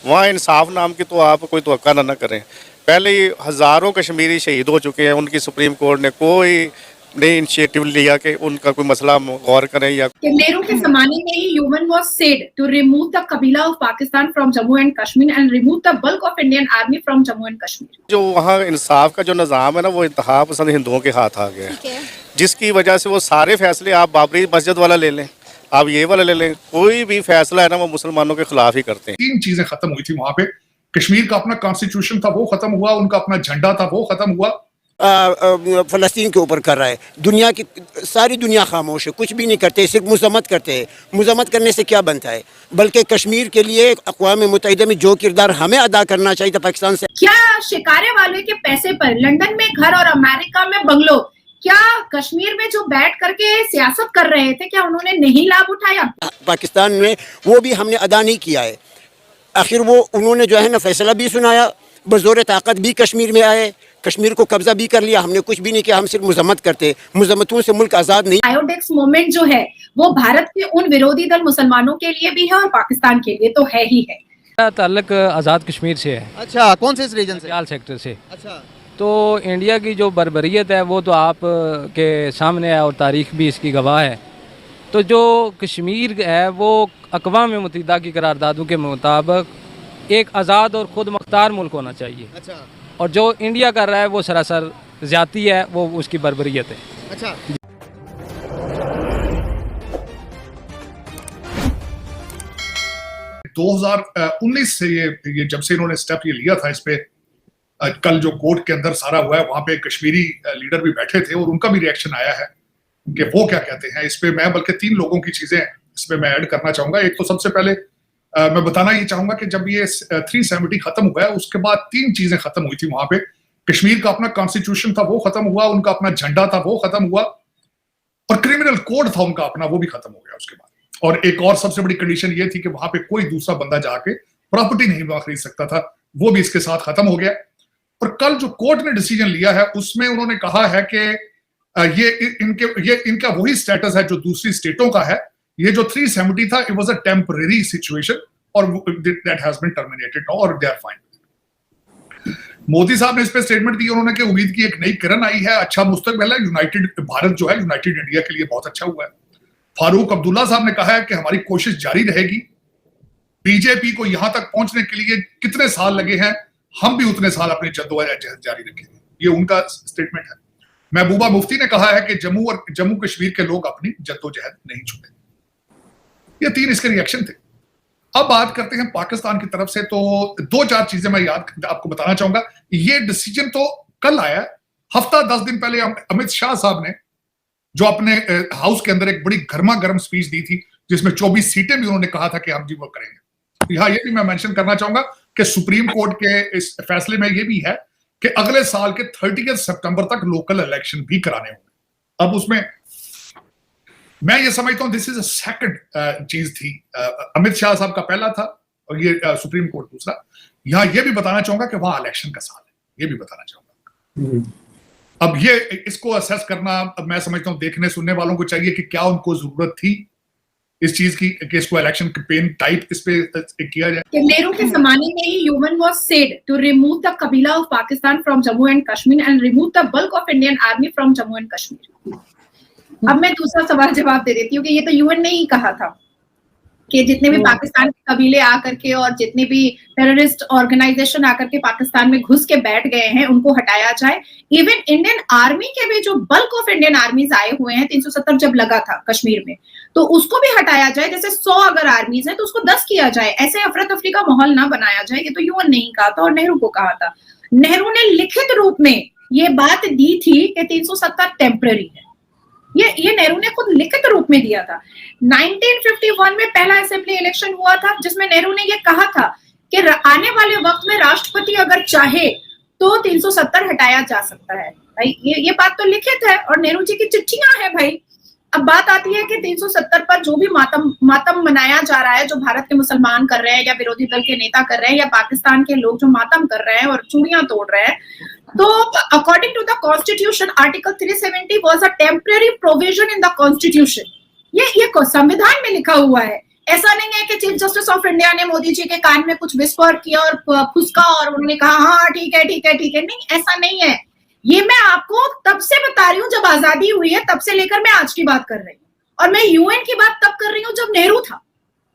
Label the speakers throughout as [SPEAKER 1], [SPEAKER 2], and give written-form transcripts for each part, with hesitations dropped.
[SPEAKER 1] वहाँ इंसाफ नाम की तो आप कोई तवक्का ना करें। पहले ही हज़ारों कश्मीरी शहीद हो चुके हैं, उनकी सुप्रीम कोर्ट ने कोई नहीं इनिशिएटिव लिया कि उनका कोई मसला हम गौर करें या
[SPEAKER 2] नेहरू के ज़माने में ही human was said to remove the कबीला of Pakistan from Jammu and Kashmir and remove the bulk of Indian army from Jammu and Kashmir.
[SPEAKER 1] जो वहाँ इंसाफ का जो निज़ाम है ना, वो इंतहा पसंद हिंदुओं के हाथ आ गया है, जिसकी वजह से वो सारे फैसले आप बाबरी मस्जिद वाला ले लें, आप ये वाला ले लें, कोई भी फैसला है ना वो मुसलमानों के खिलाफ ही करते हैं।
[SPEAKER 3] 3 चीजें खत्म हुई थी वहां पे। कश्मीर का अपना कॉन्स्टिट्यूशन था वो खत्म हुआ, उनका अपना झंडा था वो खत्म हुआ।
[SPEAKER 4] फ़लस्तीन के ऊपर कर रहा है, दुनिया की सारी दुनिया खामोश है, कुछ भी नहीं करते, सिर्फ मजम्मत करते हैं। मजम्मत करने से क्या बनता है? बल्कि कश्मीर के लिए अक़वाम मुत्तहिदा में जो किरदार हमें अदा करना चाहिए था पाकिस्तान से।
[SPEAKER 2] क्या शिकारे वाले के पैसे पर लंदन में घर और अमेरिका में बंगलो, क्या कश्मीर में जो बैठ करके सियासत कर रहे थे, क्या उन्होंने नहीं लाभ उठाया?
[SPEAKER 4] पाकिस्तान में वो भी हमने अदा नहीं किया है। आखिर वो उन्होंने जो है ना फैसला भी सुनाया, बज़ोर ताकत भी कश्मीर में आए, कश्मीर को कब्जा भी कर लिया। हमने कुछ भी नहीं किया, हम सिर्फ मजम्मत करते, मजम्मतों से मुल्क आज़ाद नहीं।
[SPEAKER 2] आयोडेक्स मूवमेंट जो है वो भारत के उन विरोधी दल मुसलमानों के लिए भी है और पाकिस्तान के लिए तो है ही है।
[SPEAKER 5] ताल्लुक आज़ाद कश्मीर से है।
[SPEAKER 6] अच्छा, कौन से इस रीजन से?
[SPEAKER 5] चाल सेक्टर से।
[SPEAKER 6] अच्छा,
[SPEAKER 5] तो इंडिया की जो बर्बरियत है वो तो आप के सामने है और तारीख भी इसकी गवाह है। तो जो कश्मीर है वो अक़वाम मुत्तहिदा की करारदादों के मुताबिक एक आज़ाद और ख़ुद मुख्तार मुल्क होना चाहिए।
[SPEAKER 6] अच्छा,
[SPEAKER 5] और जो इंडिया कर रहा है वो सरासर ज़्यादती है, वो उसकी बर्बरियत है।
[SPEAKER 6] अच्छा।
[SPEAKER 3] 2019 से ये जब से इन्होंने स्टेप ये लिया था इस पे, कल जो कोर्ट के अंदर सारा हुआ है वहां पे कश्मीरी लीडर भी बैठे थे और उनका भी रिएक्शन आया है कि वो क्या कहते हैं इस पे। मैं बल्कि 3 लोगों की चीजें इसमें मैं ऐड करना चाहूंगा। एक तो सबसे पहले मैं बताना ये चाहूंगा कि जब ये 370 खत्म हुआ है उसके बाद 3 चीजें खत्म हुई थी वहां पे। कश्मीर का अपना कॉन्स्टिट्यूशन था वो खत्म हुआ, उनका अपना झंडा था वो खत्म हुआ, और क्रिमिनल कोड था उनका अपना वो भी खत्म हो गया उसके बाद। और एक और सबसे बड़ी कंडीशन ये थी कि वहां पे कोई दूसरा बंदा जाके प्रॉपर्टी नहीं खरीद सकता था, वो भी इसके साथ खत्म हो गया। और कल जो कोर्ट ने डिसीजन लिया है उसमें उन्होंने कहा है कि ये इनका वही स्टेटस है जो दूसरी स्टेटों का है। ये जो 370 था it was a temporary situation और that has been terminated now और दे आर फाइन। मोदी साहब ने इस पे स्टेटमेंट दी, उन्होंने कि उम्मीद की एक नई किरण आई है, अच्छा मुस्तकबिल है, यूनाइटेड भारत जो है यूनाइटेड इंडिया के लिए बहुत अच्छा हुआ है। फारूक अब्दुल्ला साहब ने कहा है कि हमारी कोशिश जारी रहेगी, बीजेपी को यहां तक पहुंचने के लिए कितने साल लगे हैं, हम भी उतने साल अपनी जद्दोजहद जारी रखेंगे। ये उनका स्टेटमेंट है। महबूबा मुफ्ती ने कहा है कि जम्मू कश्मीर के लोग अपनी जद्दोजहद नहीं छोड़ेंगे। ये 3 इसके रिएक्शन थे। अब बात करते हैं पाकिस्तान की तरफ से। तो 2-4 चीजें मैं आपको बताना चाहूंगा। ये डिसीजन तो कल आया, हफ्ता 10 दिन पहले अमित शाह साहब ने जो अपने हाउस के अंदर एक बड़ी गर्मा गर्म स्पीच दी थी जिसमें 24 सीटें भी उन्होंने कहा था कि हम जी वो करेंगे। यहाँ ये भी मैं मेंशन करना चाहूंगा कि सुप्रीम कोर्ट के इस फैसले में ये भी है कि अगले साल के 30 सितंबर तक लोकल इलेक्शन भी कराने होंगे। अब उसमें मैं ये समझता हूं दिस इज अ सेकंड चीज थी। अमित शाह साहब का पहला था और ये सुप्रीम कोर्ट दूसरा। यहाँ ये भी बताना चाहूंगा कि वहां इलेक्शन का साल है, ये भी बताना चाहूंगा। अब ये इसको असेस करना मैं समझता हूं देखने सुनने वालों को चाहिए कि क्या उनको जरूरत थी इस चीज की कि इसको इलेक्शन कैंपेन टाइप इस पे किया जाए।
[SPEAKER 2] नेहरू के जमाने में ही human was said to remove the कबीला of Pakistan from Jammu and Kashmir and remove the bulk of Indian army from Jammu and Kashmir. अब मैं दूसरा सवाल जवाब दे देती हूँ कि ये तो यूएन ने ही कहा था कि जितने भी पाकिस्तान के कबीले आकर के और जितने भी टेररिस्ट ऑर्गेनाइजेशन आकर के पाकिस्तान में घुस के बैठ गए हैं उनको हटाया जाए। इवन इंडियन आर्मी के भी जो बल्क ऑफ इंडियन आर्मीज आए हुए हैं 370 जब लगा था कश्मीर में, तो उसको भी हटाया जाए। जैसे 100 अगर आर्मीज है तो उसको 10 किया जाए, ऐसे अफरा तफरी का माहौल ना बनाया जाए। ये तो यूएन ने ही कहा था और नेहरू को कहा था। नेहरू ने लिखित रूप में ये बात दी थी कि 370 टेम्पररी है। ये नेहरू ने खुद लिखित रूप में दिया था। 1951 में पहला असेंबली इलेक्शन हुआ था जिसमें नेहरू ने ये कहा था कि आने वाले वक्त में राष्ट्रपति अगर चाहे तो 370 हटाया जा सकता है। भाई ये बात तो लिखित है और नेहरू जी की चिट्ठियां हैं भाई। अब बात आती है कि 370 पर जो भी मातम मनाया जा रहा है, जो भारत के मुसलमान कर रहे हैं या विरोधी दल के नेता कर रहे हैं या पाकिस्तान के लोग जो मातम कर रहे हैं और चूड़ियां तोड़ रहे हैं, तो according to the constitution article 370 was a temporary provision in the constitution. ये संविधान में लिखा हुआ है। ऐसा नहीं है कि चीफ जस्टिस ऑफ इंडिया ने मोदी जी के कान में कुछ विस्पर किया और फुसका और उन्होंने कहा हाँ ठीक है ठीक है ठीक है, नहीं ऐसा नहीं है। ये मैं आपको तब से बता रही हूँ जब आजादी हुई है, तब से लेकर मैं आज की बात कर रही हूँ, और मैं यूएन की बात तब कर रही हूँ जब नेहरू था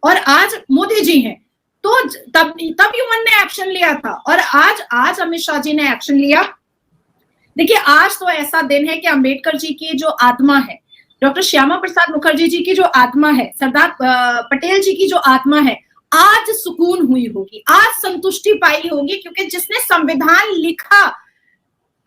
[SPEAKER 2] और आज मोदी जी हैं। तो तब यूएन ने एक्शन लिया था और आज अमित शाह जी ने एक्शन लिया। देखिए आज तो ऐसा दिन है कि अंबेडकर जी की जो आत्मा है, डॉक्टर श्यामा प्रसाद मुखर्जी जी की जो आत्मा है, सरदार पटेल जी की जो आत्मा है, आज सुकून हुई होगी, आज संतुष्टि पाई होगी, क्योंकि जिसने संविधान लिखा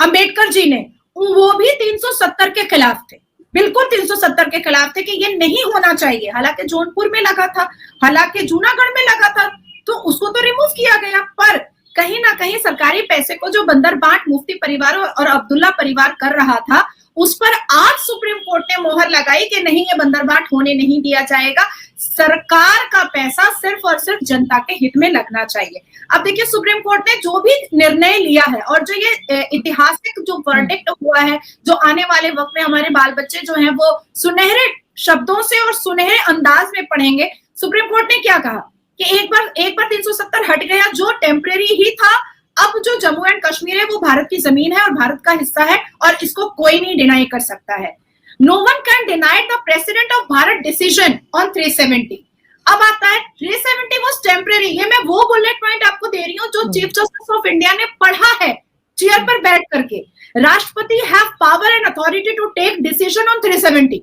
[SPEAKER 2] अंबेडकर जी ने, वो भी 370 के खिलाफ थे, बिल्कुल 370 के खिलाफ थे कि ये नहीं होना चाहिए। हालांकि जौनपुर में लगा था, हालांकि जूनागढ़ में लगा था, तो उसको तो रिमूव किया गया, पर कहीं ना कहीं सरकारी पैसे को जो बंदरबाट मुफ्ती परिवार और अब्दुल्ला परिवार कर रहा था, उस पर आज सुप्रीम कोर्ट ने मोहर लगाई कि नहीं, ये बंदरबाट होने नहीं दिया जाएगा, सरकार का पैसा सिर्फ और सिर्फ जनता के हित में लगना चाहिए। अब देखिए सुप्रीम कोर्ट ने जो भी निर्णय लिया है और जो ये ऐतिहासिक जो वर्डिक्ट हुआ है, जो आने वाले वक्त में हमारे बाल बच्चे जो हैं वो सुनहरे शब्दों से और सुनहरे अंदाज में पढ़ेंगे। सुप्रीम कोर्ट ने क्या कहा कि एक बार 370 हट गया, जो टेम्परेरी ही था, अब जो जम्मू एंड कश्मीर है वो भारत की जमीन है और भारत का हिस्सा है और इसको कोई नहीं डिनाई कर सकता है। No one can deny the president of Bharat decision on 370। अब आता है 370 वाज टेम्परेरी। ये मैं वो बुलेट पॉइंट आपको दे रही हूँ जो चीफ जस्टिस ऑफ इंडिया ने पढ़ा है चेयर पर बैठ करके। राष्ट्रपति have power and authority to take decision on 370।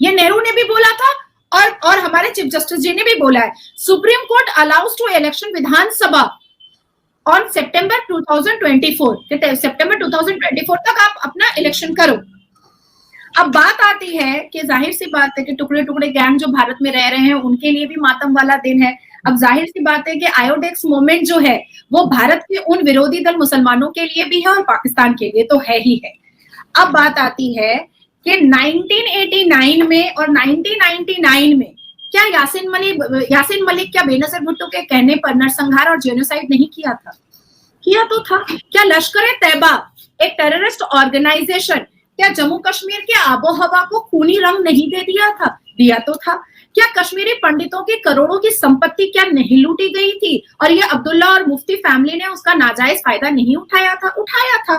[SPEAKER 2] ये नेहरू ने भी बोला था और हमारे चीफ जस्टिस जी ने भी बोला है। Supreme court allows to election Vidhansabha on September 2024। सितंबर 2024 तक आप अपना इलेक्शन करो। अब बात आती है कि जाहिर सी बात है कि टुकड़े टुकड़े गैंग जो भारत में रह रहे हैं उनके लिए भी मातम वाला दिन है। अब जाहिर सी बात है कि आयोडेक्स मूवमेंट जो है वो भारत के उन विरोधी दल मुसलमानों के लिए भी है और पाकिस्तान के लिए तो है ही है। अब बात आती है कि 1989 में और 1999 में क्या यासिन मलिक क्या बेनजीर भुट्टो के कहने पर नरसंहार और जेनोसाइड नहीं किया था? किया तो था। क्या लश्कर तैयबा एक टेररिस्ट ऑर्गेनाइजेशन क्या जम्मू कश्मीर के आबो हवा को खूनी रंग नहीं दे दिया था? दिया तो था। क्या कश्मीरी पंडितों की करोड़ों की संपत्ति क्या नहीं लूटी गई थी और ये अब्दुल्ला और मुफ्ती फैमिली ने उसका नाजायज फायदा नहीं उठाया था? उठाया था।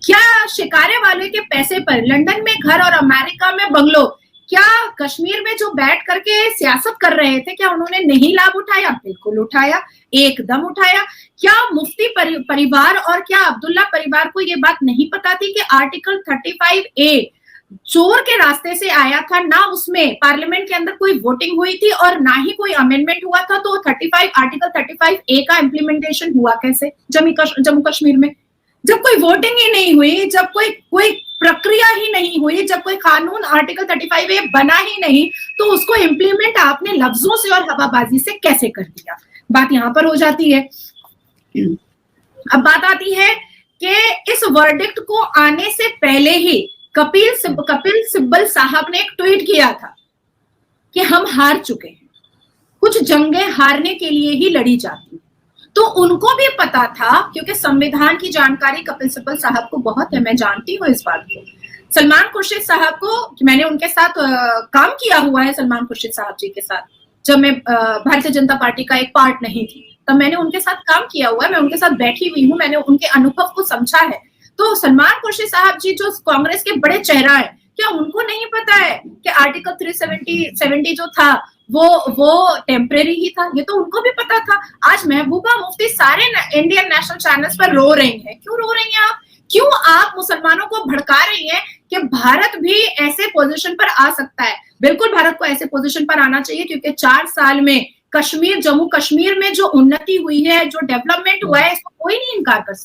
[SPEAKER 2] क्या शिकारे वाले के पैसे पर लंदन में घर और अमेरिका में बंगलो, क्या कश्मीर में जो बैठ करके सियासत कर रहे थे, क्या उन्होंने नहीं लाभ उठाया? बिल्कुल उठाया, एकदम उठाया। क्या मुफ्ती परिवार और क्या अब्दुल्ला परिवार को ये बात नहीं पता थी कि आर्टिकल 35A चोर के रास्ते से आया था? ना उसमें पार्लियामेंट के अंदर कोई वोटिंग हुई थी और ना ही कोई अमेंडमेंट हुआ था। तो आर्टिकल 35A का इम्प्लीमेंटेशन हुआ कैसे जम्मू कश्मीर में? जब कोई वोटिंग ही नहीं हुई, जब कोई प्रक्रिया ही नहीं हुई, जब कोई कानून आर्टिकल 35A बना ही नहीं, तो उसको इम्प्लीमेंट आपने लफ्जों से और हवाबाजी से कैसे कर दिया? बात यहां पर हो जाती है। अब बात आती है कि इस वर्डिक्ट को आने से पहले ही कपिल सिब्बल साहब ने एक ट्वीट किया था कि हम हार चुके हैं, कुछ जंगें हारने के लिए ही लड़ी जाती। तो उनको भी पता था, क्योंकि संविधान की जानकारी कपिल सिब्बल साहब को बहुत है, मैं जानती हूँ इस बात को। सलमान खुर्शीद साहब को मैंने उनके साथ काम किया हुआ है, सलमान खुर्शीद साहब जी के साथ, जब मैं भारतीय जनता पार्टी का एक पार्ट नहीं थी तब मैंने उनके साथ काम किया हुआ है, मैं उनके साथ बैठी हुई हूँ, मैंने उनके अनुभव को समझा है। तो सलमान खुर्शीद साहब जी जो कांग्रेस के बड़े चेहरा है, क्या उनको नहीं पता है कि आर्टिकल 370 जो था वो टेम्परेरी ही था? ये तो उनको भी पता था। आज महबूबा मुफ्ती सारे इंडियन नेशनल चैनल्स पर रो रही हैं। क्यों रो रही हैं आप? क्यों आप मुसलमानों को भड़का रही हैं कि भारत भी ऐसे पोजीशन पर आ सकता है? बिल्कुल भारत को ऐसे पोजीशन पर आना चाहिए, क्योंकि 4 साल में जम्मू कश्मीर में जो उन्नति हुई है, जो डेवलपमेंट हुआ है, इसको कोई नहीं इनकार कर सकता।